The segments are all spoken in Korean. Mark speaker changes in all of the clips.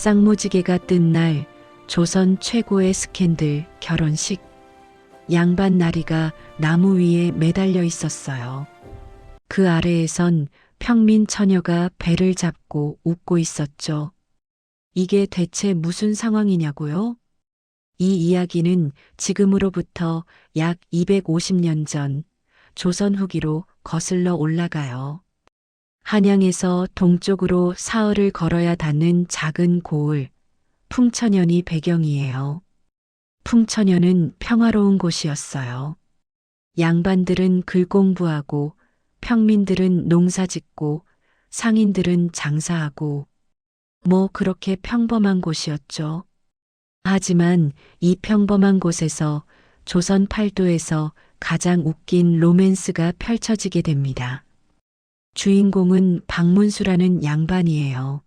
Speaker 1: 쌍무지개가 뜬 날 조선 최고의 스캔들 결혼식. 양반 나리가 나무 위에 매달려 있었어요. 그 아래에선 평민 처녀가 배를 잡고 웃고 있었죠. 이게 대체 무슨 상황이냐고요? 이 이야기는 지금으로부터 약 250년 전 조선 후기로 거슬러 올라가요. 한양에서 동쪽으로 사흘을 걸어야 닿는 작은 고을, 풍천연이 배경이에요. 풍천연은 평화로운 곳이었어요. 양반들은 글 공부하고, 평민들은 농사 짓고, 상인들은 장사하고, 뭐 그렇게 평범한 곳이었죠. 하지만 이 평범한 곳에서 조선 팔도에서 가장 웃긴 로맨스가 펼쳐지게 됩니다. 주인공은 박문수라는 양반이에요.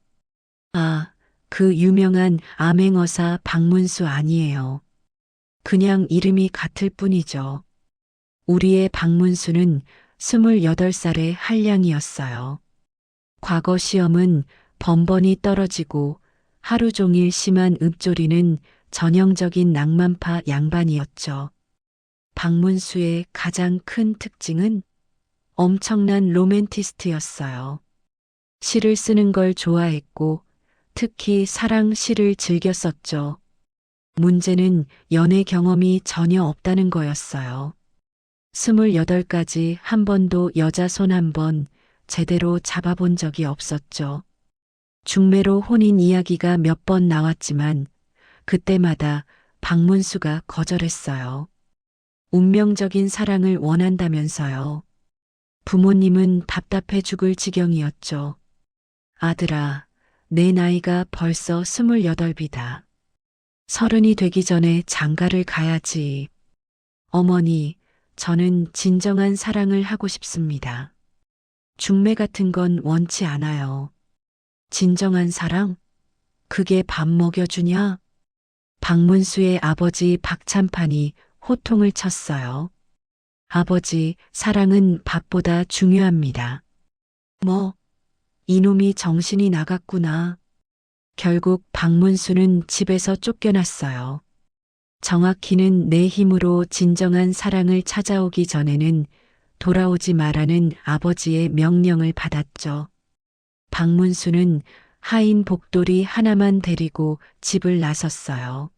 Speaker 1: 아, 그 유명한 암행어사 박문수 아니에요. 그냥 이름이 같을 뿐이죠. 우리의 박문수는 28살의 한량이었어요. 과거 시험은 번번이 떨어지고 하루 종일 심한 읊조리는 전형적인 낭만파 양반이었죠. 박문수의 가장 큰 특징은 엄청난 로맨티스트였어요. 시를 쓰는 걸 좋아했고 특히 사랑 시를 즐겨 썼죠. 문제는 연애 경험이 전혀 없다는 거였어요. 28까지 한 번도 여자 손 한 번 제대로 잡아본 적이 없었죠. 중매로 혼인 이야기가 몇 번 나왔지만 그때마다 박문수가 거절했어요. 운명적인 사랑을 원한다면서요. 부모님은 답답해 죽을 지경이었죠. 아들아, 내 나이가 벌써 28이다. 30이 되기 전에 장가를 가야지. 어머니, 저는 진정한 사랑을 하고 싶습니다. 중매 같은 건 원치 않아요. 진정한 사랑? 그게 밥 먹여주냐? 박문수의 아버지 박찬판이 호통을 쳤어요. 아버지, 사랑은 밥보다 중요합니다. 뭐, 이놈이 정신이 나갔구나. 결국 박문수는 집에서 쫓겨났어요. 정확히는 내 힘으로 진정한 사랑을 찾아오기 전에는 돌아오지 말라는 아버지의 명령을 받았죠. 박문수는 하인 복돌이 하나만 데리고 집을 나섰어요.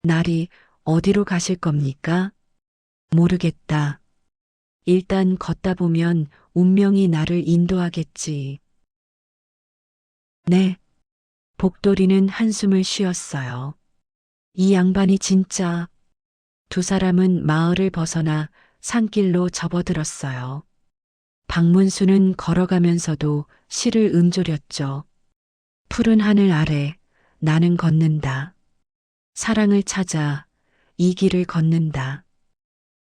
Speaker 1: 날이 어디로 가실 겁니까? 모르겠다. 일단 걷다 보면 운명이 나를 인도하겠지. 네. 복돌이는 한숨을 쉬었어요. 이 양반이 진짜. 두 사람은 마을을 벗어나 산길로 접어들었어요. 박문수는 걸어가면서도 시를 읊조렸죠. 푸른 하늘 아래 나는 걷는다. 사랑을 찾아 이 길을 걷는다.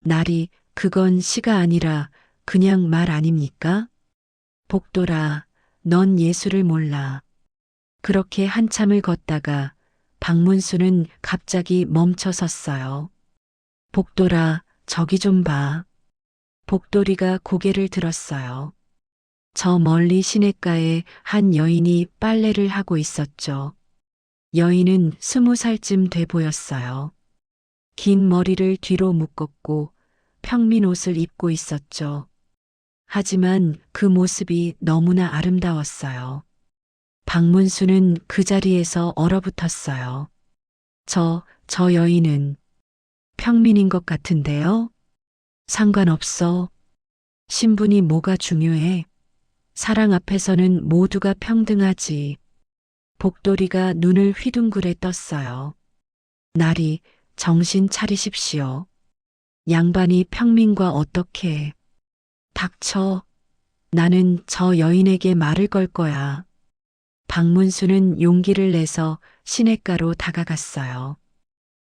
Speaker 1: 날이 그건 시가 아니라 그냥 말 아닙니까? 복돌아, 넌 예술을 몰라. 그렇게 한참을 걷다가 박문수는 갑자기 멈춰 섰어요. 복돌아, 저기 좀 봐. 복돌이가 고개를 들었어요. 저 멀리 시냇가에 한 여인이 빨래를 하고 있었죠. 여인은 20살쯤 돼 보였어요. 긴 머리를 뒤로 묶었고 평민 옷을 입고 있었죠. 하지만 그 모습이 너무나 아름다웠어요. 박문수는 그 자리에서 얼어붙었어요. 저 여인은 평민인 것 같은데요? 상관없어. 신분이 뭐가 중요해? 사랑 앞에서는 모두가 평등하지. 복돌이가 눈을 휘둥그레 떴어요. 날이 정신 차리십시오. 양반이 평민과 어떻게. 닥쳐. 나는 저 여인에게 말을 걸 거야. 박문수는 용기를 내서 시냇가로 다가갔어요.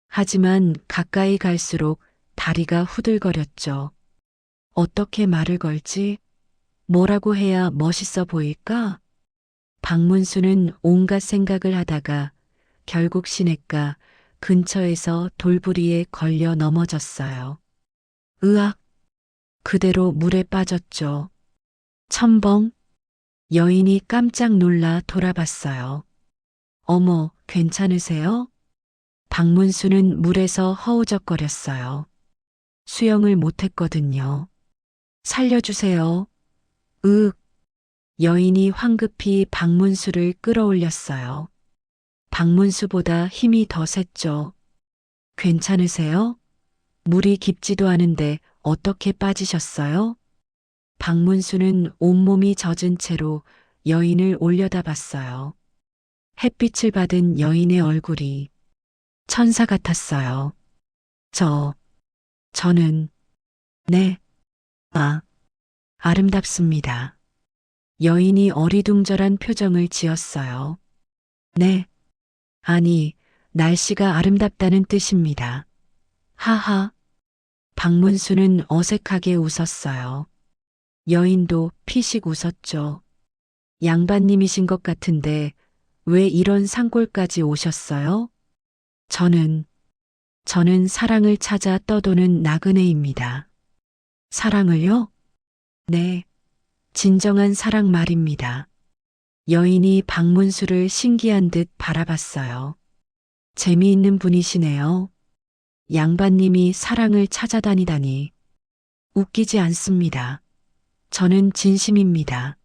Speaker 1: 하지만 가까이 갈수록 다리가 후들거렸죠. 어떻게 말을 걸지? 뭐라고 해야 멋있어 보일까? 박문수는 온갖 생각을 하다가 결국 시냇가 근처에서 돌부리에 걸려 넘어졌어요. 으악! 그대로 물에 빠졌죠. 첨벙! 여인이 깜짝 놀라 돌아봤어요. 어머, 괜찮으세요? 박문수는 물에서 허우적거렸어요. 수영을 못했거든요. 살려주세요. 으윽. 여인이 황급히 박문수를 끌어올렸어요. 박문수보다 힘이 더 셌죠. 괜찮으세요? 물이 깊지도 않은데 어떻게 빠지셨어요? 박문수는 온몸이 젖은 채로 여인을 올려다봤어요. 햇빛을 받은 여인의 얼굴이 천사 같았어요. 저, 저는, 네, 아름답습니다. 여인이 어리둥절한 표정을 지었어요. 네, 아니, 날씨가 아름답다는 뜻입니다. 하하. 박문수는 어색하게 웃었어요. 여인도 피식 웃었죠. 양반님이신 것 같은데 왜 이런 산골까지 오셨어요? 저는 사랑을 찾아 떠도는 나그네입니다. 사랑을요? 네, 진정한 사랑 말입니다. 여인이 박문수를 신기한 듯 바라봤어요. 재미있는 분이시네요. 양반님이 사랑을 찾아다니다니. 웃기지 않습니다. 저는 진심입니다.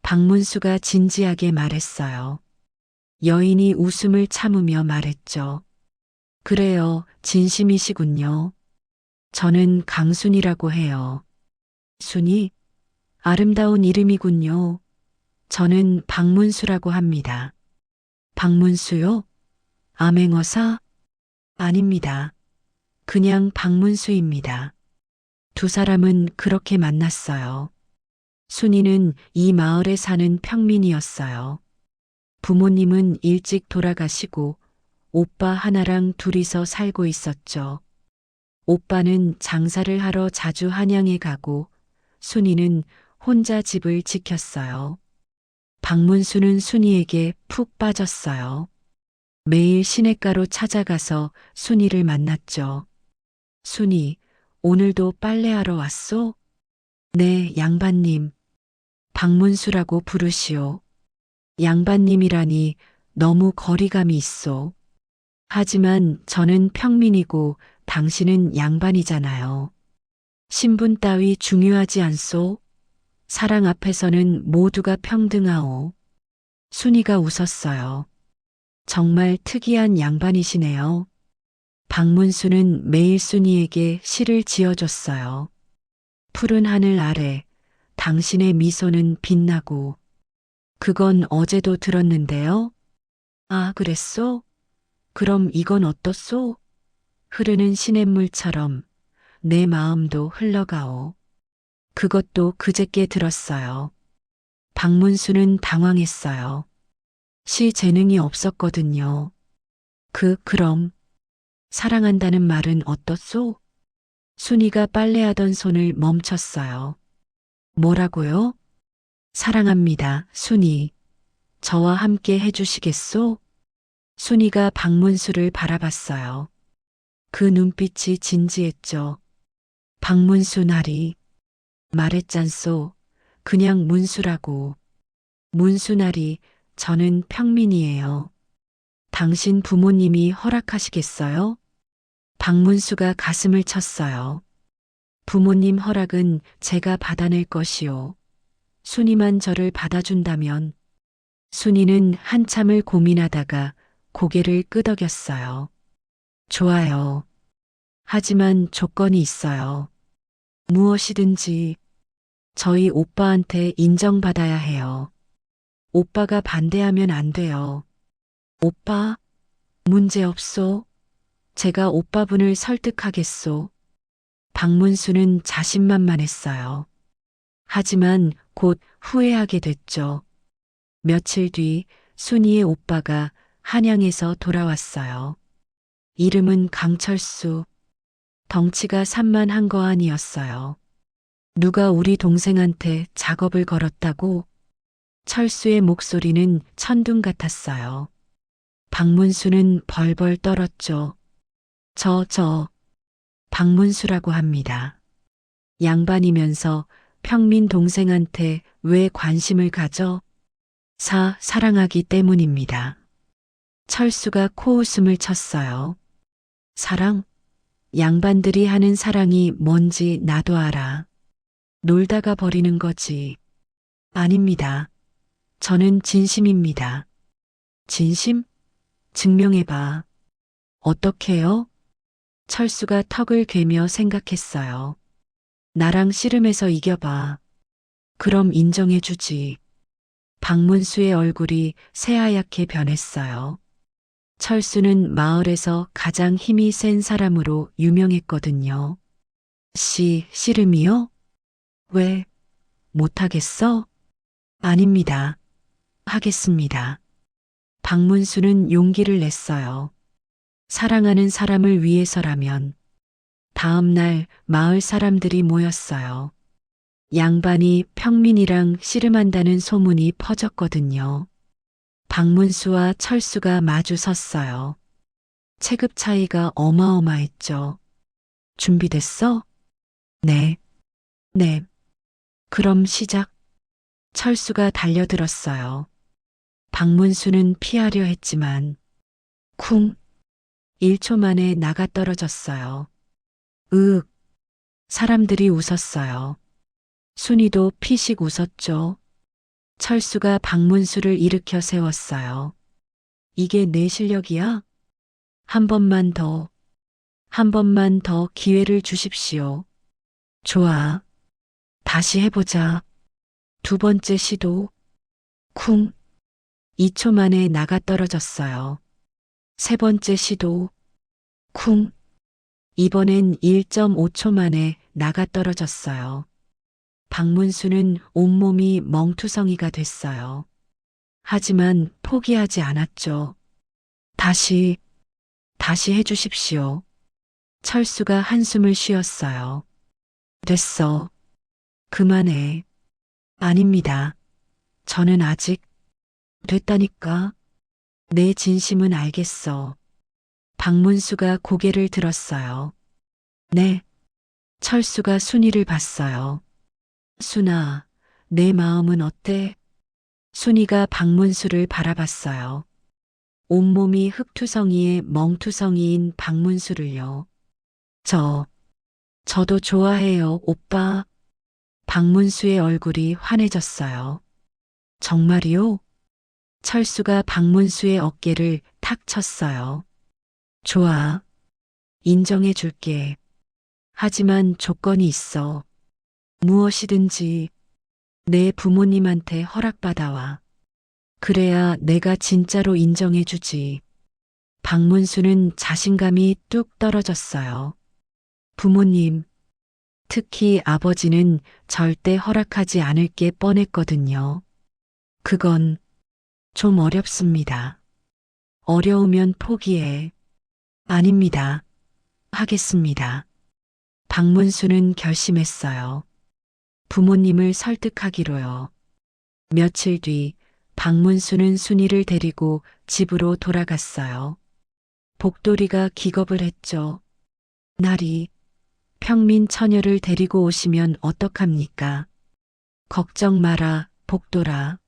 Speaker 1: 박문수가 진지하게 말했어요. 여인이 웃음을 참으며 말했죠. 그래요, 진심이시군요. 저는 강순이라고 해요. 순이? 아름다운 이름이군요. 저는 박문수라고 합니다. 박문수요? 암행어사? 아닙니다. 그냥 박문수입니다. 두 사람은 그렇게 만났어요. 순이는 이 마을에 사는 평민이었어요. 부모님은 일찍 돌아가시고 오빠 하나랑 둘이서 살고 있었죠. 오빠는 장사를 하러 자주 한양에 가고 순이는 혼자 집을 지켰어요. 박문수는 순이에게 푹 빠졌어요. 매일 시냇가로 찾아가서 순이를 만났죠. 순이, 오늘도 빨래하러 왔소? 네, 양반님. 박문수라고 부르시오. 양반님이라니 너무 거리감이 있소. 하지만 저는 평민이고 당신은 양반이잖아요. 신분 따위 중요하지 않소? 사랑 앞에서는 모두가 평등하오. 순이가 웃었어요. 정말 특이한 양반이시네요. 박문수는 매일 순이에게 시를 지어줬어요. 푸른 하늘 아래 당신의 미소는 빛나고 그건 어제도 들었는데요. 아, 그랬소? 그럼 이건 어떻소? 흐르는 시냇물처럼 내 마음도 흘러가오. 그것도 그제께 들었어요. 박문수는 당황했어요. 시 재능이 없었거든요. 그럼 사랑한다는 말은 어떻소? 순이가 빨래하던 손을 멈췄어요. 뭐라고요? 사랑합니다, 순이. 저와 함께 해주시겠소? 순이가 박문수를 바라봤어요. 그 눈빛이 진지했죠. 박문수 나리. 말했잖소. 그냥 문수라고. 문수나리, 저는 평민이에요. 당신 부모님이 허락하시겠어요? 박문수가 가슴을 쳤어요. 부모님 허락은 제가 받아낼 것이요. 순이만 저를 받아준다면. 순이는 한참을 고민하다가 고개를 끄덕였어요. 좋아요. 하지만 조건이 있어요. 무엇이든지 저희 오빠한테 인정받아야 해요. 오빠가 반대하면 안 돼요. 오빠? 문제없소. 제가 오빠분을 설득하겠소. 박문수는 자신만만했어요. 하지만 곧 후회하게 됐죠. 며칠 뒤 순이의 오빠가 한양에서 돌아왔어요. 이름은 강철수. 덩치가 산만한 거 아니었어요. 누가 우리 동생한테 작업을 걸었다고? 철수의 목소리는 천둥 같았어요. 박문수는 벌벌 떨었죠. 박문수라고 합니다. 양반이면서 평민 동생한테 왜 관심을 가져? 사랑하기 때문입니다. 철수가 코웃음을 쳤어요. 사랑? 양반들이 하는 사랑이 뭔지 나도 알아. 놀다가 버리는 거지. 아닙니다. 저는 진심입니다. 진심? 증명해봐. 어떻게요? 철수가 턱을 괴며 생각했어요. 나랑 씨름해서 이겨봐. 그럼 인정해주지. 박문수의 얼굴이 새하얗게 변했어요. 철수는 마을에서 가장 힘이 센 사람으로 유명했거든요. 씨름이요? 왜? 못하겠어? 아닙니다. 하겠습니다. 박문수는 용기를 냈어요. 사랑하는 사람을 위해서라면. 다음 날 마을 사람들이 모였어요. 양반이 평민이랑 씨름한다는 소문이 퍼졌거든요. 박문수와 철수가 마주 섰어요. 체급 차이가 어마어마했죠. 준비됐어? 네. 네. 그럼 시작. 철수가 달려들었어요. 박문수는 피하려 했지만 쿵 1초 만에 나가 떨어졌어요. 으윽. 사람들이 웃었어요. 순이도 피식 웃었죠. 철수가 박문수를 일으켜 세웠어요. 이게 내 실력이야? 한 번만 더, 한 번만 더 기회를 주십시오. 좋아. 다시 해보자. 두 번째 시도. 쿵. 2초 만에 나가 떨어졌어요. 세 번째 시도. 쿵. 이번엔 1.5초 만에 나가 떨어졌어요. 박문수는 온몸이 멍투성이가 됐어요. 하지만 포기하지 않았죠. 다시 해주십시오. 철수가 한숨을 쉬었어요. 됐어. 그만해. 아닙니다. 저는 아직 됐다니까. 내 진심은 알겠어. 박문수가 고개를 들었어요. 네. 철수가 순이를 봤어요. 순아, 내 마음은 어때? 순이가 박문수를 바라봤어요. 온몸이 흙투성이에 멍투성이인 박문수를요. 저도 좋아해요, 오빠. 박문수의 얼굴이 환해졌어요. 정말이요? 철수가 박문수의 어깨를 탁 쳤어요. 좋아. 인정해 줄게. 하지만 조건이 있어. 무엇이든지 내 부모님한테 허락받아와. 그래야 내가 진짜로 인정해 주지. 박문수는 자신감이 뚝 떨어졌어요. 부모님, 특히 아버지는 절대 허락하지 않을 게 뻔했거든요. 그건 좀 어렵습니다. 어려우면 포기해. 아닙니다. 하겠습니다. 박문수는 결심했어요. 부모님을 설득하기로요. 며칠 뒤 박문수는 순이를 데리고 집으로 돌아갔어요. 복돌이가 기겁을 했죠. 나리, 평민 처녀를 데리고 오시면 어떡합니까? 걱정 마라, 복돌아.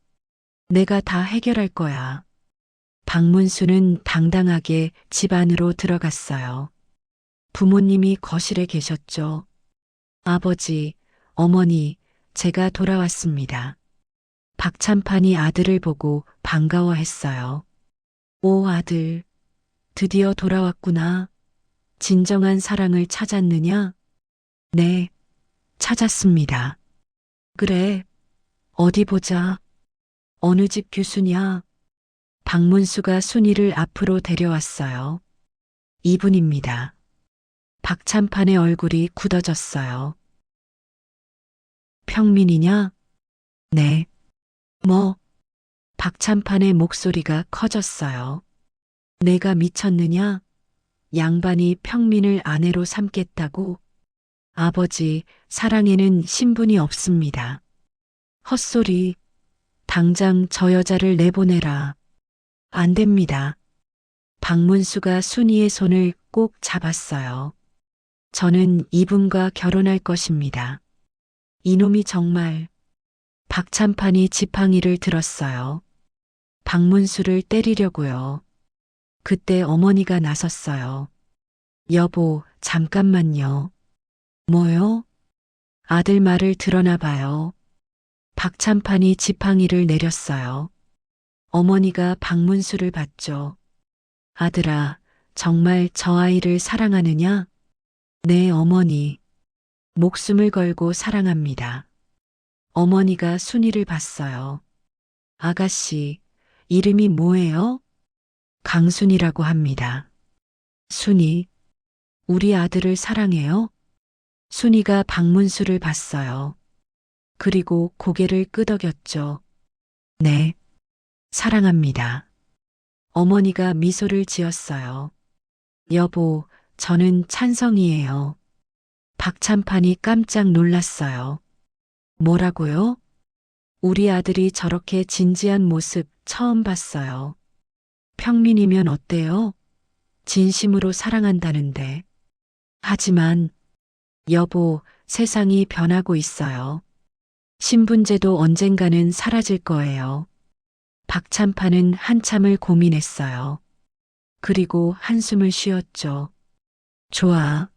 Speaker 1: 내가 다 해결할 거야. 박문수는 당당하게 집 안으로 들어갔어요. 부모님이 거실에 계셨죠. 아버지, 어머니, 제가 돌아왔습니다. 박찬판이 아들을 보고 반가워했어요. 오 아들, 드디어 돌아왔구나. 진정한 사랑을 찾았느냐? 네, 찾았습니다. 그래, 어디 보자. 어느 집 교수냐? 박문수가 순이를 앞으로 데려왔어요. 이분입니다. 박찬판의 얼굴이 굳어졌어요. 평민이냐? 네. 뭐? 박찬판의 목소리가 커졌어요. 내가 미쳤느냐? 양반이 평민을 아내로 삼겠다고? 아버지, 사랑에는 신분이 없습니다. 헛소리. 당장 저 여자를 내보내라. 안 됩니다. 박문수가 순이의 손을 꼭 잡았어요. 저는 이분과 결혼할 것입니다. 이놈이 정말. 박찬판이 지팡이를 들었어요. 박문수를 때리려고요. 그때 어머니가 나섰어요. 여보, 잠깐만요. 뭐요? 아들 말을 들어나 봐요. 박찬판이 지팡이를 내렸어요. 어머니가 박문수를 봤죠. 아들아, 정말 저 아이를 사랑하느냐? 네, 어머니. 목숨을 걸고 사랑합니다. 어머니가 순이를 봤어요. 아가씨, 이름이 뭐예요? 강순이라고 합니다. 순이, 우리 아들을 사랑해요? 순이가 박문수를 봤어요. 그리고 고개를 끄덕였죠. 네, 사랑합니다. 어머니가 미소를 지었어요. 여보, 저는 찬성이에요. 박찬판이 깜짝 놀랐어요. 뭐라고요? 우리 아들이 저렇게 진지한 모습 처음 봤어요. 평민이면 어때요? 진심으로 사랑한다는데. 하지만, 여보, 세상이 변하고 있어요. 신분제도 언젠가는 사라질 거예요. 박찬판은 한참을 고민했어요. 그리고 한숨을 쉬었죠. 좋아.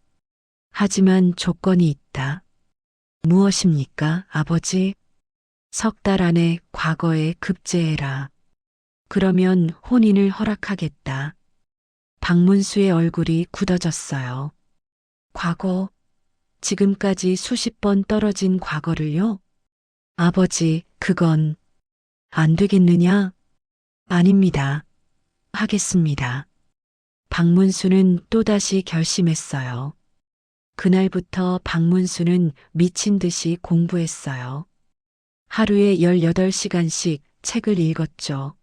Speaker 1: 하지만 조건이 있다. 무엇입니까, 아버지? 3달 안에 과거에 급제해라. 그러면 혼인을 허락하겠다. 박문수의 얼굴이 굳어졌어요. 과거, 지금까지 수십 번 떨어진 과거를요? 아버지, 그건 안 되겠느냐? 아닙니다. 하겠습니다. 박문수는 또다시 결심했어요. 그날부터 박문수는 미친 듯이 공부했어요. 하루에 18시간씩 책을 읽었죠.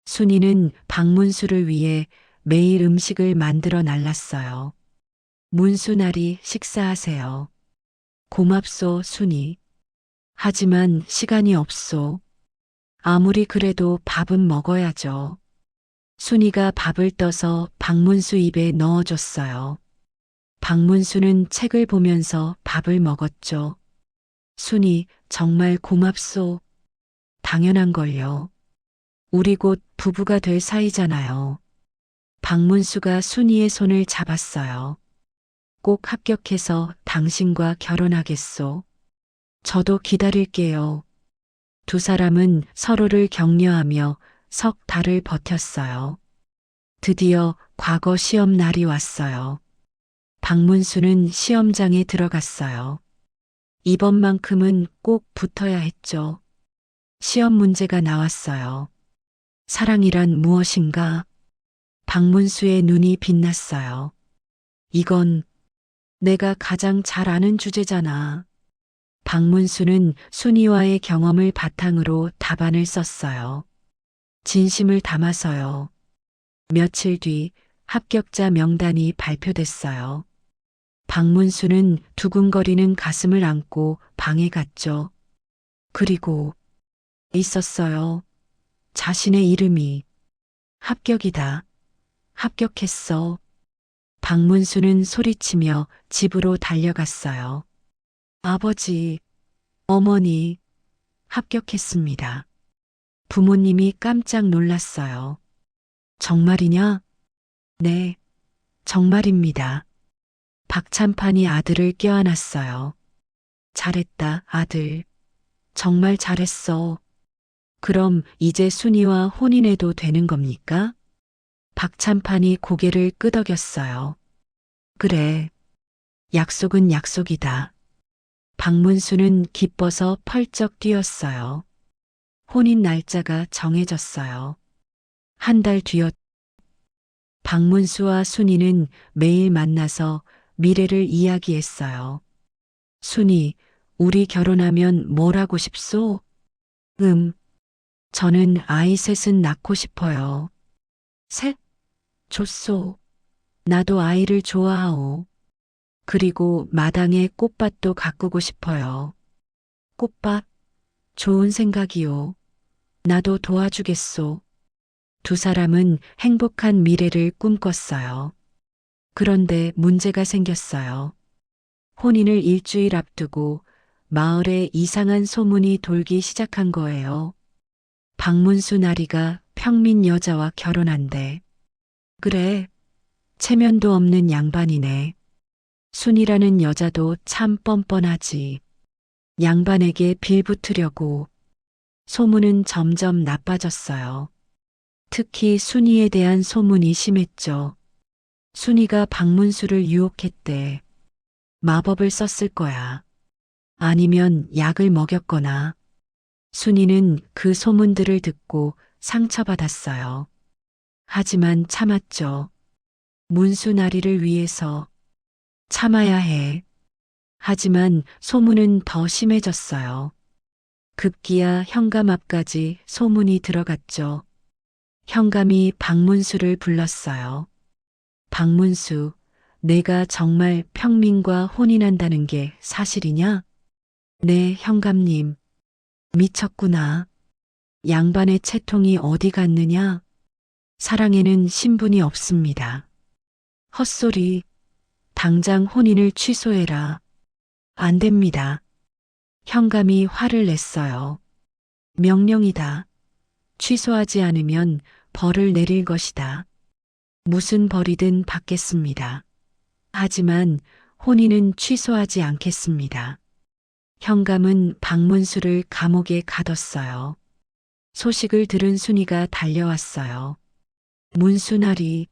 Speaker 1: 순이는 박문수를 위해 매일 음식을 만들어 날랐어요. 문수날이 식사하세요. 고맙소, 순이. 하지만 시간이 없소. 아무리 그래도 밥은 먹어야죠. 순이가 밥을 떠서 박문수 입에 넣어줬어요. 박문수는 책을 보면서 밥을 먹었죠. 순이, 정말 고맙소. 당연한 걸요. 우리 곧 부부가 될 사이잖아요. 박문수가 순이의 손을 잡았어요. 꼭 합격해서 당신과 결혼하겠소. 저도 기다릴게요. 두 사람은 서로를 격려하며 석 달을 버텼어요. 드디어 과거 시험 날이 왔어요. 박문수는 시험장에 들어갔어요. 이번만큼은 꼭 붙어야 했죠. 시험 문제가 나왔어요. 사랑이란 무엇인가? 박문수의 눈이 빛났어요. 이건 내가 가장 잘 아는 주제잖아. 박문수는 순이와의 경험을 바탕으로 답안을 썼어요. 진심을 담아서요. 며칠 뒤 합격자 명단이 발표됐어요. 박문수는 두근거리는 가슴을 안고 방에 갔죠. 그리고 있었어요. 자신의 이름이. 합격이다. 합격했어. 박문수는 소리치며 집으로 달려갔어요. 아버지, 어머니, 합격했습니다. 부모님이 깜짝 놀랐어요. 정말이냐? 네, 정말입니다. 박찬판이 아들을 껴안았어요. 잘했다, 아들. 정말 잘했어. 그럼 이제 순이와 혼인해도 되는 겁니까? 박찬판이 고개를 끄덕였어요. 그래. 약속은 약속이다. 박문수는 기뻐서 펄쩍 뛰었어요. 혼인 날짜가 정해졌어요. 한 달 뒤였. 박문수와 순이는 매일 만나서 미래를 이야기했어요. 순이, 우리 결혼하면 뭘 하고 싶소? 저는 아이 셋은 낳고 싶어요. 셋? 좋소. 나도 아이를 좋아하오. 그리고 마당에 꽃밭도 가꾸고 싶어요. 꽃밭? 좋은 생각이요. 나도 도와주겠소. 두 사람은 행복한 미래를 꿈꿨어요. 그런데 문제가 생겼어요. 혼인을 일주일 앞두고 마을에 이상한 소문이 돌기 시작한 거예요. 박문수 나리가 평민 여자와 결혼한대. 그래, 체면도 없는 양반이네. 순이라는 여자도 참 뻔뻔하지. 양반에게 빌붙으려고. 소문은 점점 나빠졌어요. 특히 순이에 대한 소문이 심했죠. 순이가 박문수를 유혹했대. 마법을 썼을 거야. 아니면 약을 먹였거나. 순이는 그 소문들을 듣고 상처받았어요. 하지만 참았죠. 문수나리를 위해서 참아야 해. 하지만 소문은 더 심해졌어요. 급기야 현감 앞까지 소문이 들어갔죠. 현감이 박문수를 불렀어요. 박문수, 내가 정말 평민과 혼인한다는 게 사실이냐? 네, 현감님. 미쳤구나. 양반의 채통이 어디 갔느냐? 사랑에는 신분이 없습니다. 헛소리. 당장 혼인을 취소해라. 안 됩니다. 현감이 화를 냈어요. 명령이다. 취소하지 않으면 벌을 내릴 것이다. 무슨 벌이든 받겠습니다. 하지만 혼인은 취소하지 않겠습니다. 현감은 박문수를 감옥에 가뒀어요. 소식을 들은 순이가 달려왔어요. 문수나리,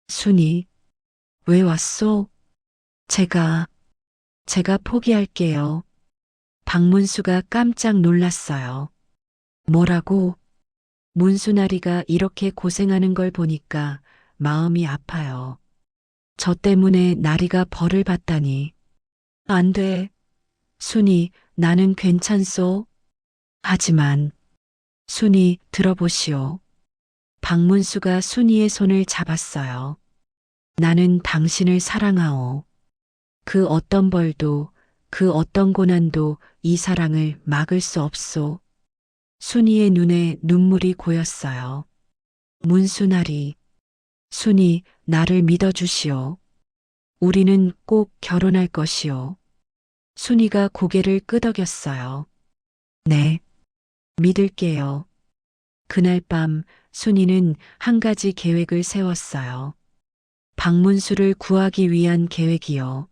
Speaker 1: 순이, 왜 왔소? 제가 포기할게요. 박문수가 깜짝 놀랐어요. 뭐라고? 문수나리가 이렇게 고생하는 걸 보니까 마음이 아파요. 저 때문에 나리가 벌을 받다니. 안 돼. 순이, 나는 괜찮소. 하지만, 순이, 들어보시오. 박문수가 순이의 손을 잡았어요. 나는 당신을 사랑하오. 그 어떤 벌도, 그 어떤 고난도 이 사랑을 막을 수 없소. 순이의 눈에 눈물이 고였어요. 문수나리, 순이, 나를 믿어주시오. 우리는 꼭 결혼할 것이오. 순이가 고개를 끄덕였어요. 네, 믿을게요. 그날 밤 순이는 한 가지 계획을 세웠어요. 박문수를 구하기 위한 계획이요.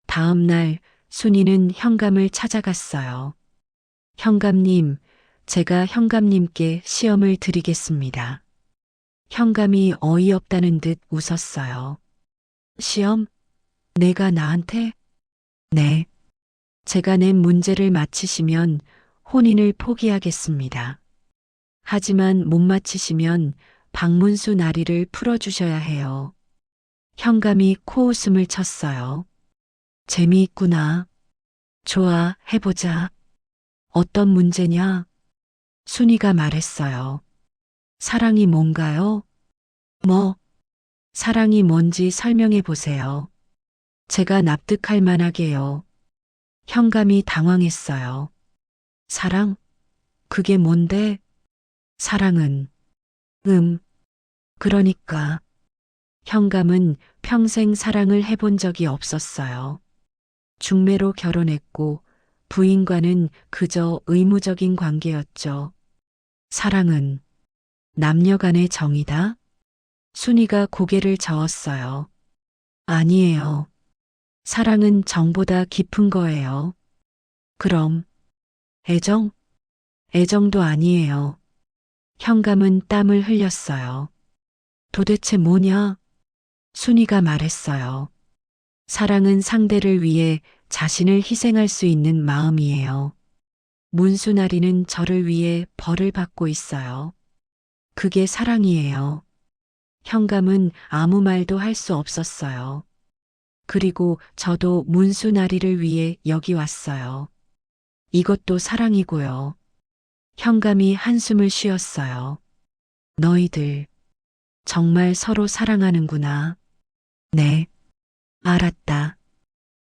Speaker 1: 다음 날 순이는 현감을 찾아갔어요. 현감님, 제가 현감님께 시험을 드리겠습니다. 현감이 어이없다는 듯 웃었어요. 시험? 내가 나한테? 네. 제가 낸 문제를 맞히시면 혼인을 포기하겠습니다. 하지만 못 맞히시면 박문수 나리를 풀어주셔야 해요. 현감이 코웃음을 쳤어요. 재미있구나. 좋아, 해보자. 어떤 문제냐? 순이가 말했어요. 사랑이 뭔가요? 뭐, 사랑이 뭔지 설명해 보세요. 제가 납득할 만하게요. 현감이 당황했어요. 사랑? 그게 뭔데? 사랑은, 그러니까. 현감은 평생 사랑을 해본 적이 없었어요. 중매로 결혼했고 부인과는 그저 의무적인 관계였죠. 사랑은 남녀 간의 정이다? 순이가 고개를 저었어요. 아니에요. 사랑은 정보다 깊은 거예요. 그럼 애정? 애정도 아니에요. 현감은 땀을 흘렸어요. 도대체 뭐냐? 순이가 말했어요. 사랑은 상대를 위해 자신을 희생할 수 있는 마음이에요. 문수나리는 저를 위해 벌을 받고 있어요. 그게 사랑이에요. 현감은 아무 말도 할 수 없었어요. 그리고 저도 문수나리를 위해 여기 왔어요. 이것도 사랑이고요. 현감이 한숨을 쉬었어요. 너희들 정말 서로 사랑하는구나. 네, 알았다.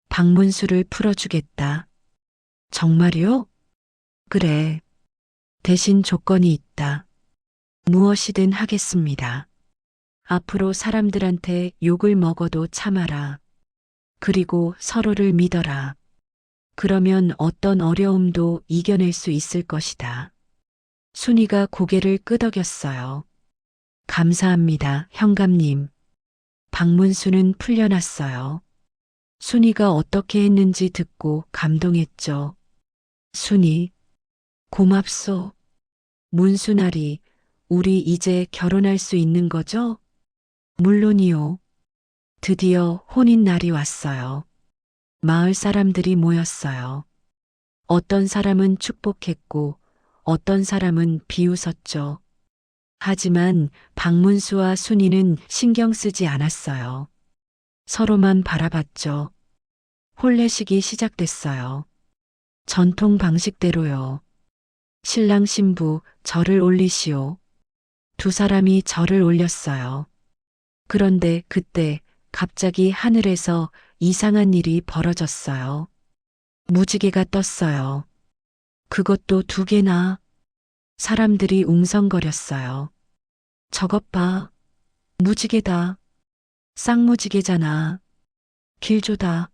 Speaker 1: 박문수를 풀어주겠다. 정말요? 그래. 대신 조건이 있다. 무엇이든 하겠습니다. 앞으로 사람들한테 욕을 먹어도 참아라. 그리고 서로를 믿어라. 그러면 어떤 어려움도 이겨낼 수 있을 것이다. 순이가 고개를 끄덕였어요. 감사합니다, 현감님. 박문수는 풀려났어요. 순이가 어떻게 했는지 듣고 감동했죠. 순이, 고맙소. 문수나리, 우리 이제 결혼할 수 있는 거죠? 물론이요. 드디어 혼인 날이 왔어요. 마을 사람들이 모였어요. 어떤 사람은 축복했고, 어떤 사람은 비웃었죠. 하지만 박문수와 순이는 신경 쓰지 않았어요. 서로만 바라봤죠. 혼례식이 시작됐어요. 전통 방식대로요. 신랑 신부 절을 올리시오. 두 사람이 절을 올렸어요. 그런데 그때 갑자기 하늘에서 이상한 일이 벌어졌어요. 무지개가 떴어요. 그것도 두 개나. 사람들이 웅성거렸어요. 저것 봐. 무지개다. 쌍무지개잖아. 길조다.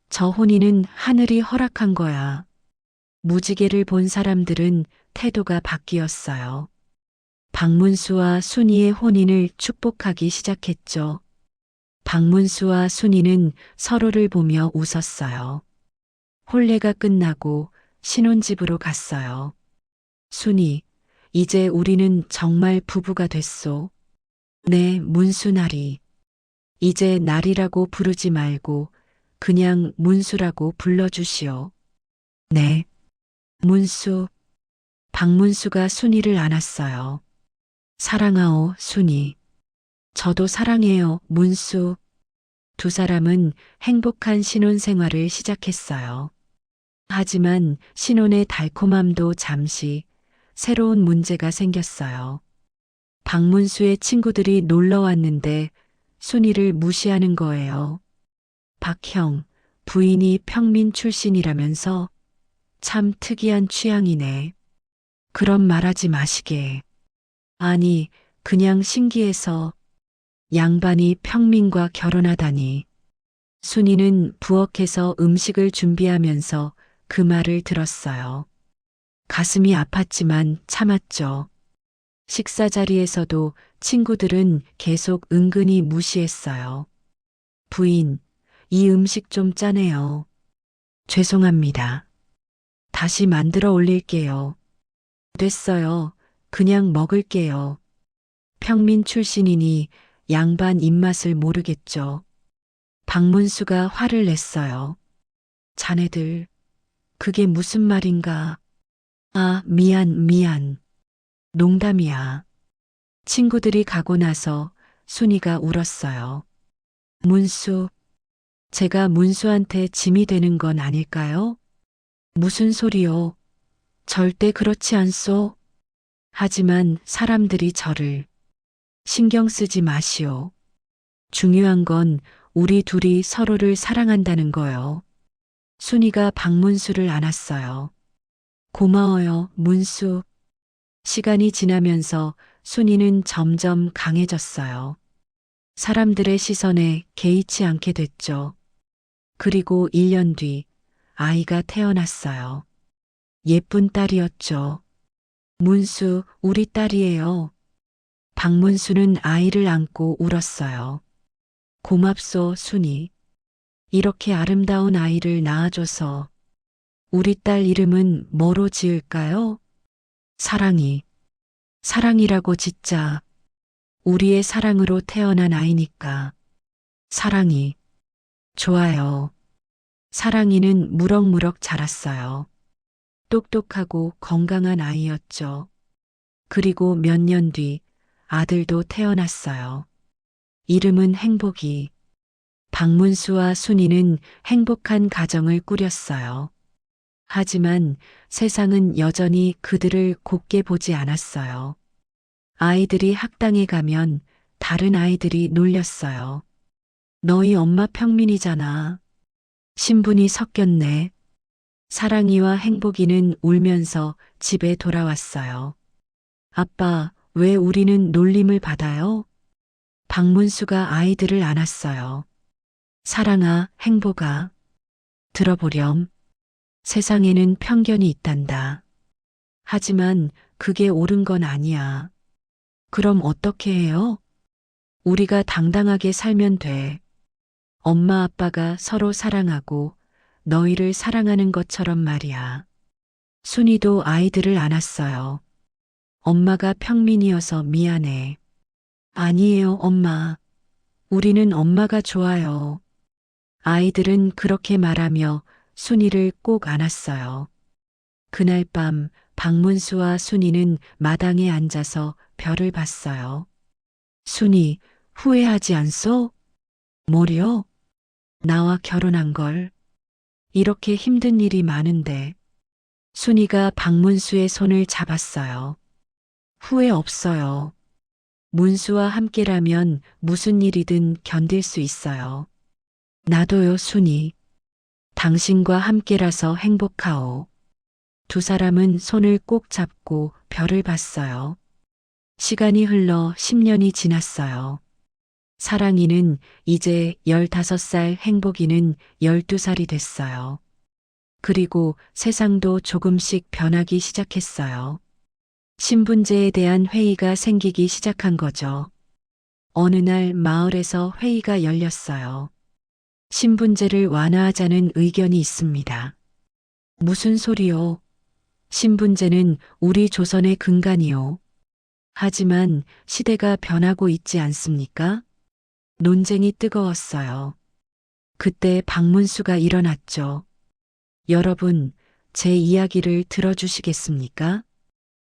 Speaker 1: 저 혼인은 하늘이 허락한 거야. 무지개를 본 사람들은 태도가 바뀌었어요. 박문수와 순이의 혼인을 축복하기 시작했죠. 박문수와 순이는 서로를 보며 웃었어요. 혼례가 끝나고 신혼집으로 갔어요. 순이, 이제 우리는 정말 부부가 됐소. 네, 문수나리. 이제 날이라고 부르지 말고 그냥 문수라고 불러주시오. 네. 문수. 박문수가 순이를 안았어요. 사랑하오, 순이. 저도 사랑해요, 문수. 두 사람은 행복한 신혼 생활을 시작했어요. 하지만 신혼의 달콤함도 잠시 새로운 문제가 생겼어요. 박문수의 친구들이 놀러 왔는데 순이를 무시하는 거예요. 박형, 부인이 평민 출신이라면서 참 특이한 취향이네. 그런 말하지 마시게. 아니, 그냥 신기해서 양반이 평민과 결혼하다니. 순이는 부엌에서 음식을 준비하면서 그 말을 들었어요. 가슴이 아팠지만 참았죠. 식사 자리에서도 친구들은 계속 은근히 무시했어요. 부인, 이 음식 좀 짜네요. 죄송합니다. 다시 만들어 올릴게요. 됐어요. 그냥 먹을게요. 평민 출신이니 양반 입맛을 모르겠죠. 박문수가 화를 냈어요. 자네들, 그게 무슨 말인가? 아, 미안. 농담이야. 친구들이 가고 나서 순이가 울었어요. 문수, 제가 문수한테 짐이 되는 건 아닐까요? 무슨 소리요? 절대 그렇지 않소. 하지만 사람들이 저를 신경 쓰지 마시오. 중요한 건 우리 둘이 서로를 사랑한다는 거요. 순이가 박문수를 안았어요. 고마워요, 문수. 시간이 지나면서 순이는 점점 강해졌어요. 사람들의 시선에 개의치 않게 됐죠. 그리고 1년 뒤 아이가 태어났어요. 예쁜 딸이었죠. 문수, 우리 딸이에요. 박문수는 아이를 안고 울었어요. 고맙소, 순이. 이렇게 아름다운 아이를 낳아줘서. 우리 딸 이름은 뭐로 지을까요? 사랑이. 사랑이라고 짓자. 우리의 사랑으로 태어난 아이니까. 사랑이. 좋아요. 사랑이는 무럭무럭 자랐어요. 똑똑하고 건강한 아이였죠. 그리고 몇 년 뒤 아들도 태어났어요. 이름은 행복이. 박문수와 순이는 행복한 가정을 꾸렸어요. 하지만 세상은 여전히 그들을 곱게 보지 않았어요. 아이들이 학당에 가면 다른 아이들이 놀렸어요. 너희 엄마 평민이잖아. 신분이 섞였네. 사랑이와 행복이는 울면서 집에 돌아왔어요. 아빠, 왜 우리는 놀림을 받아요? 박문수가 아이들을 안았어요. 사랑아, 행복아. 들어보렴. 세상에는 편견이 있단다. 하지만 그게 옳은 건 아니야. 그럼 어떻게 해요? 우리가 당당하게 살면 돼. 엄마 아빠가 서로 사랑하고 너희를 사랑하는 것처럼 말이야. 순이도 아이들을 안았어요. 엄마가 평민이어서 미안해. 아니에요, 엄마. 우리는 엄마가 좋아요. 아이들은 그렇게 말하며 순이를 꼭 안았어요. 그날 밤 박문수와 순이는 마당에 앉아서 별을 봤어요. 순이, 후회하지 않소? 뭐려? 나와 결혼한 걸. 이렇게 힘든 일이 많은데. 순이가 박문수의 손을 잡았어요. 후회 없어요. 문수와 함께라면 무슨 일이든 견딜 수 있어요. 나도요, 순이. 당신과 함께라서 행복하오. 두 사람은 손을 꼭 잡고 별을 봤어요. 시간이 흘러 10년이 지났어요. 사랑이는 이제 15살, 행복이는 12살이 됐어요. 그리고 세상도 조금씩 변하기 시작했어요. 신분제에 대한 회의가 생기기 시작한 거죠. 어느 날 마을에서 회의가 열렸어요. 신분제를 완화하자는 의견이 있습니다. 무슨 소리요? 신분제는 우리 조선의 근간이요. 하지만 시대가 변하고 있지 않습니까? 논쟁이 뜨거웠어요. 그때 박문수가 일어났죠. 여러분, 제 이야기를 들어주시겠습니까?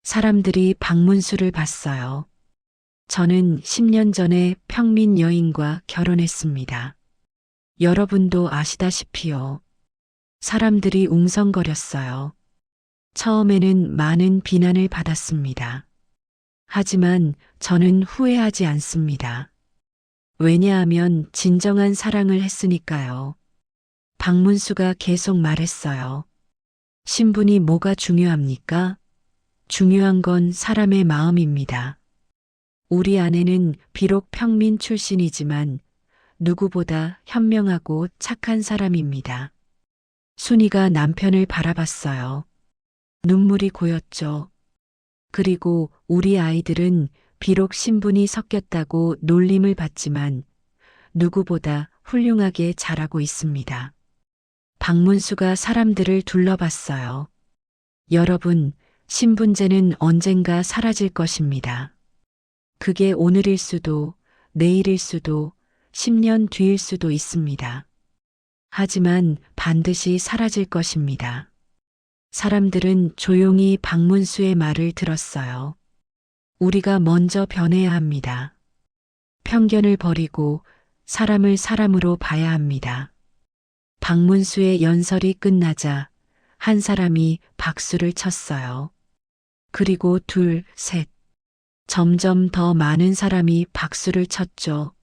Speaker 1: 사람들이 박문수를 봤어요. 저는 10년 전에 평민 여인과 결혼했습니다. 여러분도 아시다시피요. 사람들이 웅성거렸어요. 처음에는 많은 비난을 받았습니다. 하지만 저는 후회하지 않습니다. 왜냐하면 진정한 사랑을 했으니까요. 박문수가 계속 말했어요. 신분이 뭐가 중요합니까? 중요한 건 사람의 마음입니다. 우리 아내는 비록 평민 출신이지만 누구보다 현명하고 착한 사람입니다. 순이가 남편을 바라봤어요. 눈물이 고였죠. 그리고 우리 아이들은 비록 신분이 섞였다고 놀림을 받지만 누구보다 훌륭하게 자라고 있습니다. 박문수가 사람들을 둘러봤어요. 여러분, 신분제는 언젠가 사라질 것입니다. 그게 오늘일 수도, 내일일 수도, 10년 뒤일 수도 있습니다. 하지만 반드시 사라질 것입니다. 사람들은 조용히 박문수의 말을 들었어요. 우리가 먼저 변해야 합니다. 편견을 버리고 사람을 사람으로 봐야 합니다. 박문수의 연설이 끝나자 한 사람이 박수를 쳤어요. 그리고 둘, 셋. 점점 더 많은 사람이 박수를 쳤죠.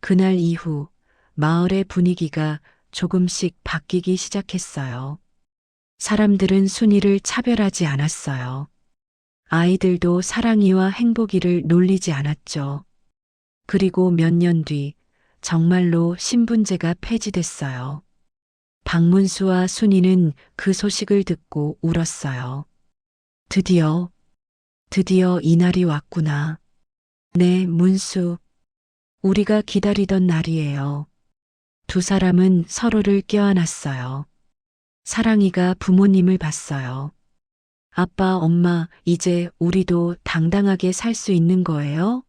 Speaker 1: 그날 이후 마을의 분위기가 조금씩 바뀌기 시작했어요. 사람들은 순이를 차별하지 않았어요. 아이들도 사랑이와 행복이를 놀리지 않았죠. 그리고 몇 년 뒤 정말로 신분제가 폐지됐어요. 박문수와 순이는 그 소식을 듣고 울었어요. 드디어 이날이 왔구나. 네, 문수. 우리가 기다리던 날이에요. 두 사람은 서로를 껴안았어요. 사랑이가 부모님을 봤어요. 아빠, 엄마, 이제 우리도 당당하게 살 수 있는 거예요?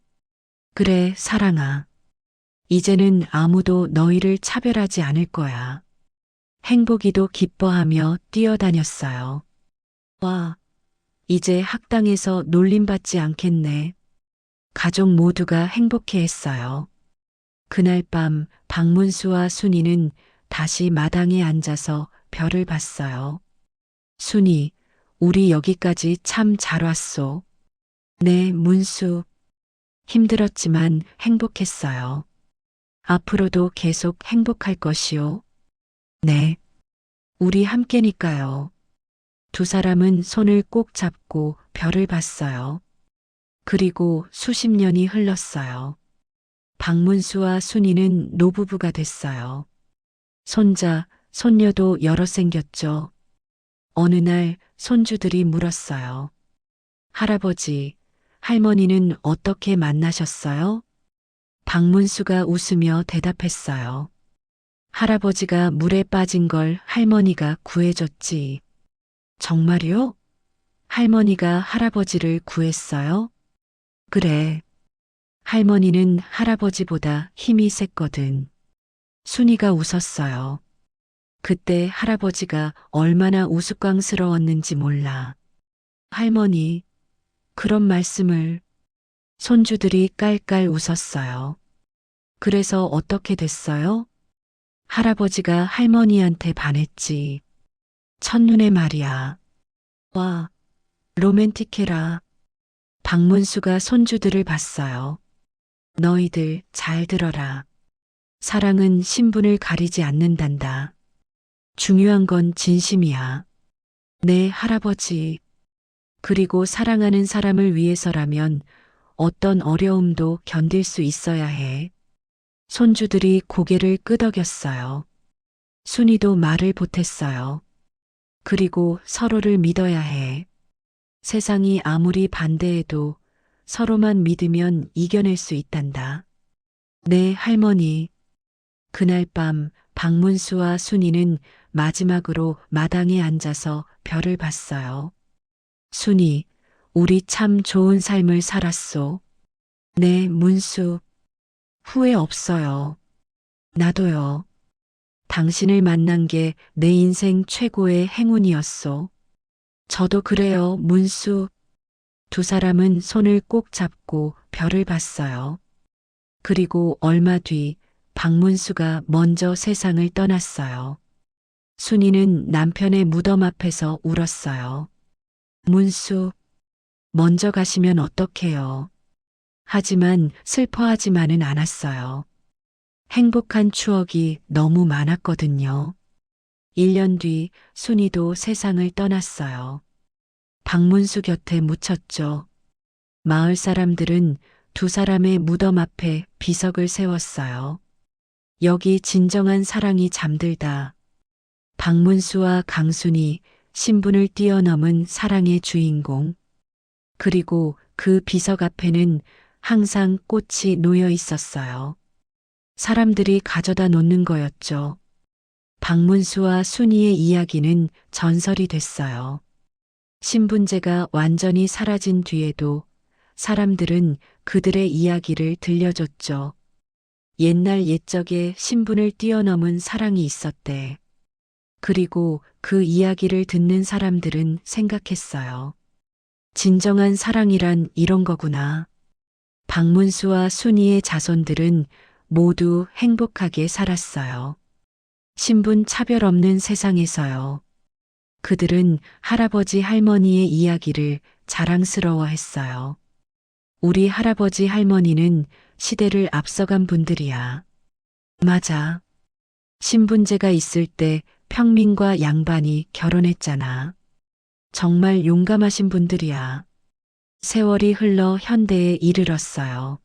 Speaker 1: 그래, 사랑아. 이제는 아무도 너희를 차별하지 않을 거야. 행복이도 기뻐하며 뛰어다녔어요. 와, 이제 학당에서 놀림받지 않겠네. 가족 모두가 행복해했어요. 그날 밤 박문수와 순이는 다시 마당에 앉아서 별을 봤어요. 순이, 우리 여기까지 참 잘 왔소. 네, 문수. 힘들었지만 행복했어요. 앞으로도 계속 행복할 것이요. 네. 우리 함께니까요. 두 사람은 손을 꼭 잡고 별을 봤어요. 그리고 수십 년이 흘렀어요. 박문수와 순이는 노부부가 됐어요. 손자, 손녀도 여러 생겼죠. 어느 날 손주들이 물었어요. 할아버지, 할머니는 어떻게 만나셨어요? 박문수가 웃으며 대답했어요. 할아버지가 물에 빠진 걸 할머니가 구해줬지. 정말요? 할머니가 할아버지를 구했어요? 그래. 할머니는 할아버지보다 힘이 셌거든. 순이가 웃었어요. 그때 할아버지가 얼마나 우스꽝스러웠는지 몰라. 할머니, 그런 말씀을. 손주들이 깔깔 웃었어요. 그래서 어떻게 됐어요? 할아버지가 할머니한테 반했지. 첫눈에 말이야. 와, 로맨틱해라. 박문수가 손주들을 봤어요. 너희들 잘 들어라. 사랑은 신분을 가리지 않는단다. 중요한 건 진심이야. 네, 할아버지. 그리고 사랑하는 사람을 위해서라면 어떤 어려움도 견딜 수 있어야 해. 손주들이 고개를 끄덕였어요. 순이도 말을 보탰어요. 그리고 서로를 믿어야 해. 세상이 아무리 반대해도 서로만 믿으면 이겨낼 수 있단다. 네, 할머니. 그날 밤 박문수와 순이는 마지막으로 마당에 앉아서 별을 봤어요. 순이, 우리 참 좋은 삶을 살았소. 네, 문수. 후회 없어요. 나도요. 당신을 만난 게 내 인생 최고의 행운이었소. 저도 그래요, 문수. 두 사람은 손을 꼭 잡고 별을 봤어요. 그리고 얼마 뒤 박문수가 먼저 세상을 떠났어요. 순이는 남편의 무덤 앞에서 울었어요. 문수, 먼저 가시면 어떡해요. 하지만 슬퍼하지만은 않았어요. 행복한 추억이 너무 많았거든요. 1년 뒤 순이도 세상을 떠났어요. 박문수 곁에 묻혔죠. 마을 사람들은 두 사람의 무덤 앞에 비석을 세웠어요. 여기 진정한 사랑이 잠들다. 박문수와 강순이 신분을 뛰어넘은 사랑의 주인공. 그리고 그 비석 앞에는 항상 꽃이 놓여 있었어요. 사람들이 가져다 놓는 거였죠. 박문수와 순이의 이야기는 전설이 됐어요. 신분제가 완전히 사라진 뒤에도 사람들은 그들의 이야기를 들려줬죠. 옛날 옛적에 신분을 뛰어넘은 사랑이 있었대. 그리고 그 이야기를 듣는 사람들은 생각했어요. 진정한 사랑이란 이런 거구나. 박문수와 순이의 자손들은 모두 행복하게 살았어요. 신분 차별 없는 세상에서요. 그들은 할아버지 할머니의 이야기를 자랑스러워했어요. 우리 할아버지 할머니는 시대를 앞서간 분들이야. 맞아. 신분제가 있을 때 평민과 양반이 결혼했잖아. 정말 용감하신 분들이야. 세월이 흘러 현대에 이르렀어요.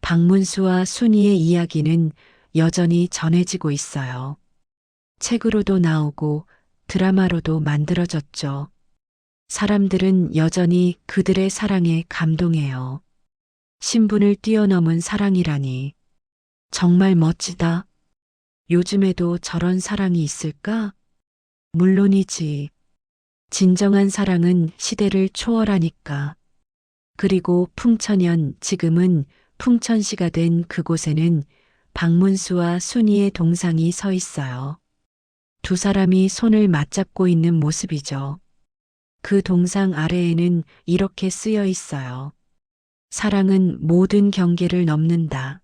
Speaker 1: 박문수와 순이의 이야기는 여전히 전해지고 있어요. 책으로도 나오고 드라마로도 만들어졌죠. 사람들은 여전히 그들의 사랑에 감동해요. 신분을 뛰어넘은 사랑이라니. 정말 멋지다. 요즘에도 저런 사랑이 있을까? 물론이지. 진정한 사랑은 시대를 초월하니까. 그리고 풍천연, 지금은 풍천시가 된 그곳에는 박문수와 순이의 동상이 서 있어요. 두 사람이 손을 맞잡고 있는 모습이죠. 그 동상 아래에는 이렇게 쓰여 있어요. 사랑은 모든 경계를 넘는다.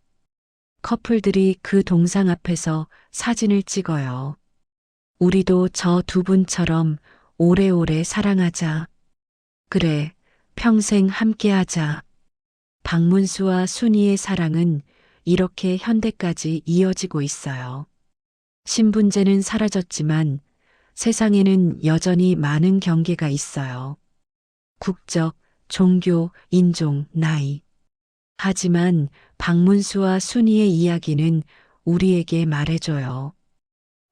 Speaker 1: 커플들이 그 동상 앞에서 사진을 찍어요. 우리도 저 두 분처럼 오래오래 사랑하자. 그래, 평생 함께하자. 박문수와 순이의 사랑은 이렇게 현대까지 이어지고 있어요. 신분제는 사라졌지만 세상에는 여전히 많은 경계가 있어요. 국적, 종교, 인종, 나이. 하지만 박문수와 순이의 이야기는 우리에게 말해줘요.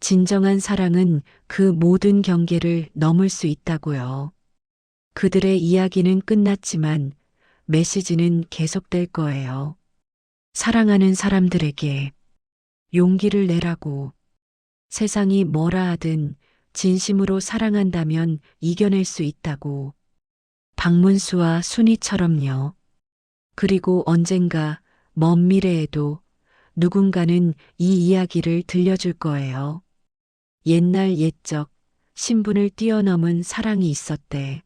Speaker 1: 진정한 사랑은 그 모든 경계를 넘을 수 있다고요. 그들의 이야기는 끝났지만 메시지는 계속될 거예요. 사랑하는 사람들에게 용기를 내라고. 세상이 뭐라 하든 진심으로 사랑한다면 이겨낼 수 있다고. 박문수와 순이처럼요. 그리고 언젠가 먼 미래에도 누군가는 이 이야기를 들려줄 거예요. 옛날 옛적 신분을 뛰어넘은 사랑이 있었대.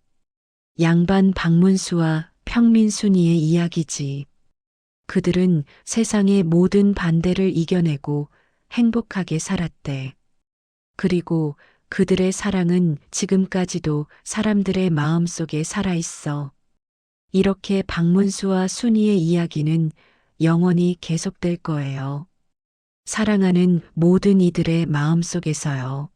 Speaker 1: 양반 박문수와 평민 순이의 이야기지. 그들은 세상의 모든 반대를 이겨내고 행복하게 살았대. 그리고 그들의 사랑은 지금까지도 사람들의 마음속에 살아있어. 이렇게 박문수와 순이의 이야기는 영원히 계속될 거예요. 사랑하는 모든 이들의 마음속에서요.